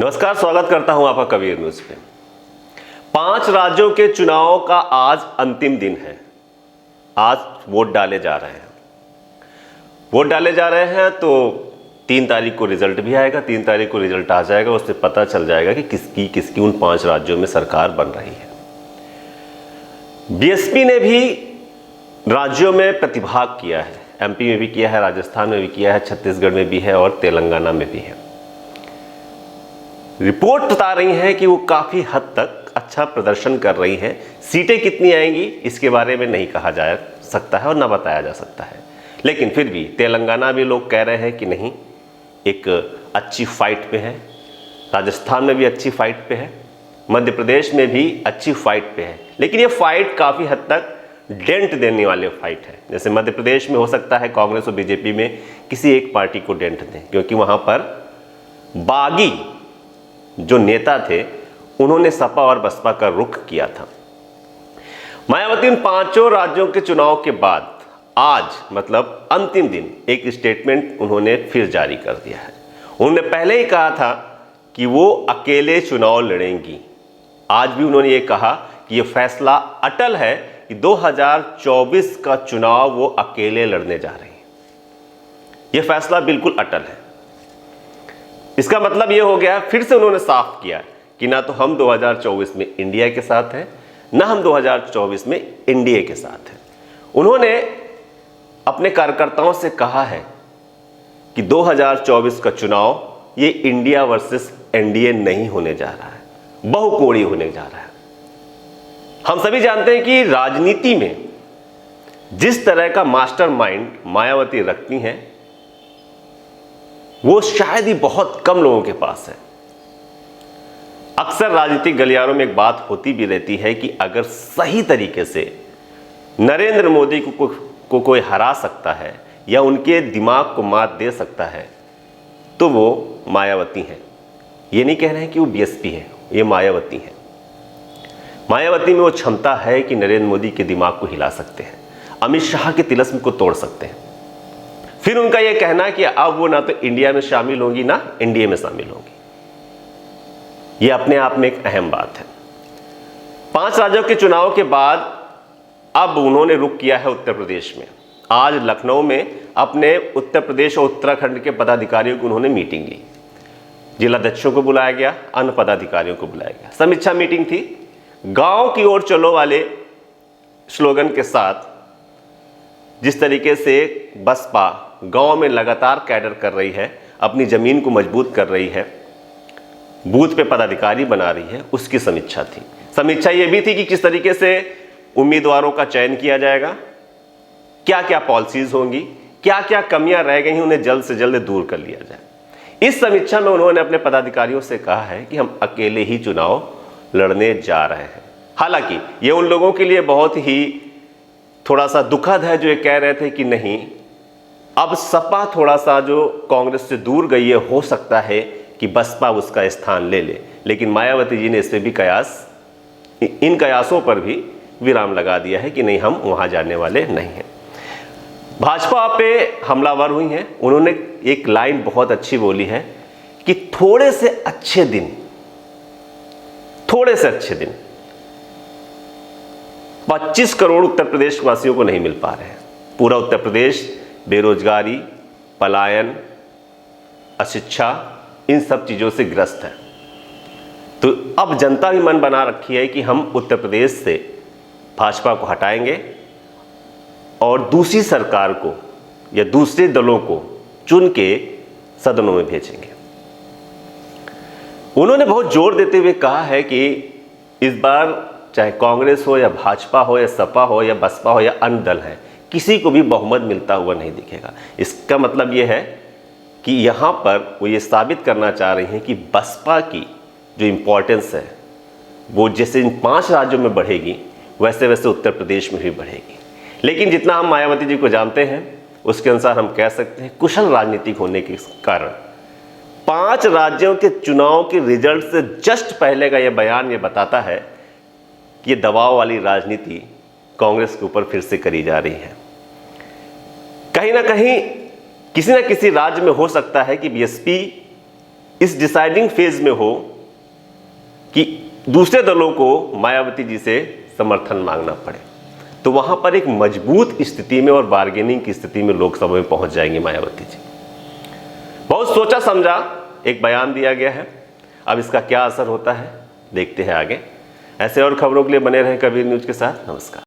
नमस्कार, स्वागत करता हूं आपका कबीर न्यूज पे। 5 राज्यों के चुनाव का आज अंतिम दिन है। आज वोट डाले जा रहे हैं तो 3 तारीख को रिजल्ट भी आएगा। 3 तारीख को रिजल्ट आ जाएगा, उससे पता चल जाएगा कि किसकी उन 5 राज्यों में सरकार बन रही है। बीएसपी ने भी राज्यों में प्रतिभाग किया है। एमपी में भी किया है, राजस्थान में भी किया है, छत्तीसगढ़ में भी है और तेलंगाना में भी है। रिपोर्ट बता रही है कि वो काफी हद तक अच्छा प्रदर्शन कर रही है। सीटें कितनी आएंगी इसके बारे में नहीं कहा जा सकता है और ना बताया जा सकता है, लेकिन फिर भी तेलंगाना भी लोग कह रहे हैं कि नहीं, एक अच्छी फाइट पे है। राजस्थान में भी अच्छी फाइट पे है, मध्य प्रदेश में भी अच्छी फाइट पे है, लेकिन ये फाइट काफी हद तक डेंट देने वाले फाइट है। जैसे मध्य प्रदेश में हो सकता है कांग्रेस और बीजेपी में किसी एक पार्टी को डेंट दें, क्योंकि वहां पर बागी जो नेता थे उन्होंने सपा और बसपा का रुख किया था। मायावती इन 5 राज्यों के चुनाव के बाद आज मतलब अंतिम दिन एक स्टेटमेंट उन्होंने फिर जारी कर दिया है। उन्होंने पहले ही कहा था कि वो अकेले चुनाव लड़ेंगी। आज भी उन्होंने ये कहा कि ये फैसला अटल है कि 2024 का चुनाव वो अकेले लड़ने जा रही हैं। ये फैसला बिल्कुल अटल है। इसका मतलब ये हो गया, फिर से उन्होंने साफ किया कि ना तो हम 2024 में इंडिया के साथ हैं, ना हम 2024 में एनडीए के साथ हैं। उन्होंने अपने कार्यकर्ताओं से कहा है कि 2024 का चुनाव ये इंडिया वर्सेस एनडीए नहीं होने जा रहा है, बहुकोणीय होने जा रहा है। हम सभी जानते हैं कि राजनीति में जिस तरह का मास्टरमाइंड मायावती रखती हैं वो शायद ही बहुत कम लोगों के पास है। अक्सर राजनीतिक गलियारों में एक बात होती भी रहती है कि अगर सही तरीके से नरेंद्र मोदी को कोई हरा सकता है या उनके दिमाग को मात दे सकता है तो वो मायावती है। ये नहीं कह रहे हैं कि वो बीएसपी है, ये मायावती है। मायावती में वो क्षमता है कि नरेंद्र मोदी के दिमाग को हिला सकते हैं, अमित शाह के तिलिस्म को तोड़ सकते हैं। फिर उनका यह कहना कि अब वो ना तो इंडिया में शामिल होंगी ना एनडीए में शामिल होंगी, यह अपने आप में एक अहम बात है। 5 राज्यों के चुनाव के बाद अब उन्होंने रुख किया है उत्तर प्रदेश में। आज लखनऊ में अपने उत्तर प्रदेश और उत्तराखंड के पदाधिकारियों की उन्होंने मीटिंग ली। जिलाध्यक्षों को बुलाया गया, अन्य पदाधिकारियों को बुलाया गया। समीक्षा मीटिंग थी। गांव की ओर चलो वाले स्लोगन के साथ जिस तरीके से बसपा गांव में लगातार कैडर कर रही है, अपनी जमीन को मजबूत कर रही है, बूथ पे पदाधिकारी बना रही है, उसकी समीक्षा थी। समीक्षा ये भी थी कि किस तरीके से उम्मीदवारों का चयन किया जाएगा, क्या क्या पॉलिसीज होंगी, क्या क्या कमियां रह गई उन्हें जल्द से जल्द दूर कर लिया जाए। इस समीक्षा में उन्होंने अपने पदाधिकारियों से कहा है कि हम अकेले ही चुनाव लड़ने जा रहे हैं। हालांकि ये उन लोगों के लिए बहुत ही थोड़ा सा दुखद है जो ये कह रहे थे कि नहीं, अब सपा थोड़ा सा जो कांग्रेस से दूर गई है, हो सकता है कि बसपा उसका स्थान ले ले। लेकिन मायावती जी ने इस पे भी इन कयासों पर भी विराम लगा दिया है कि नहीं, हम वहां जाने वाले नहीं हैं। भाजपा पे हमलावर हुई हैं। उन्होंने एक लाइन बहुत अच्छी बोली है कि थोड़े से अच्छे दिन 25 करोड़ उत्तर प्रदेश वासियों को नहीं मिल पा रहे हैं। पूरा उत्तर प्रदेश बेरोजगारी, पलायन, अशिक्षा, इन सब चीज़ों से ग्रस्त है। तो अब जनता भी मन बना रखी है कि हम उत्तर प्रदेश से भाजपा को हटाएंगे और दूसरी सरकार को या दूसरे दलों को चुन के सदनों में भेजेंगे। उन्होंने बहुत जोर देते हुए कहा है कि इस बार चाहे कांग्रेस हो या भाजपा हो या सपा हो या बसपा हो या अन्य दल है, किसी को भी बहुमत मिलता हुआ नहीं दिखेगा। इसका मतलब यह है कि यहाँ पर वो ये साबित करना चाह रही हैं कि बसपा की जो इम्पोर्टेंस है वो जैसे इन 5 राज्यों में बढ़ेगी वैसे वैसे उत्तर प्रदेश में भी बढ़ेगी। लेकिन जितना हम मायावती जी को जानते हैं उसके अनुसार हम कह सकते हैं कुशल राजनीतिक होने के कारण 5 राज्यों के चुनाव के रिजल्ट से जस्ट पहले का यह बयान ये बताता है कि ये दबाव वाली राजनीति कांग्रेस के ऊपर फिर से करी जा रही है। कहीं ना कहीं किसी न किसी राज्य में हो सकता है कि बीएसपी इस डिसाइडिंग फेज में हो कि दूसरे दलों को मायावती जी से समर्थन मांगना पड़े, तो वहां पर एक मजबूत स्थिति में और बार्गेनिंग की स्थिति में लोकसभा में पहुंच जाएंगे मायावती जी। बहुत सोचा समझा एक बयान दिया गया है, अब इसका क्या असर होता है देखते हैं आगे। ऐसे और खबरों के लिए बने रहें कबीर न्यूज के साथ। नमस्कार।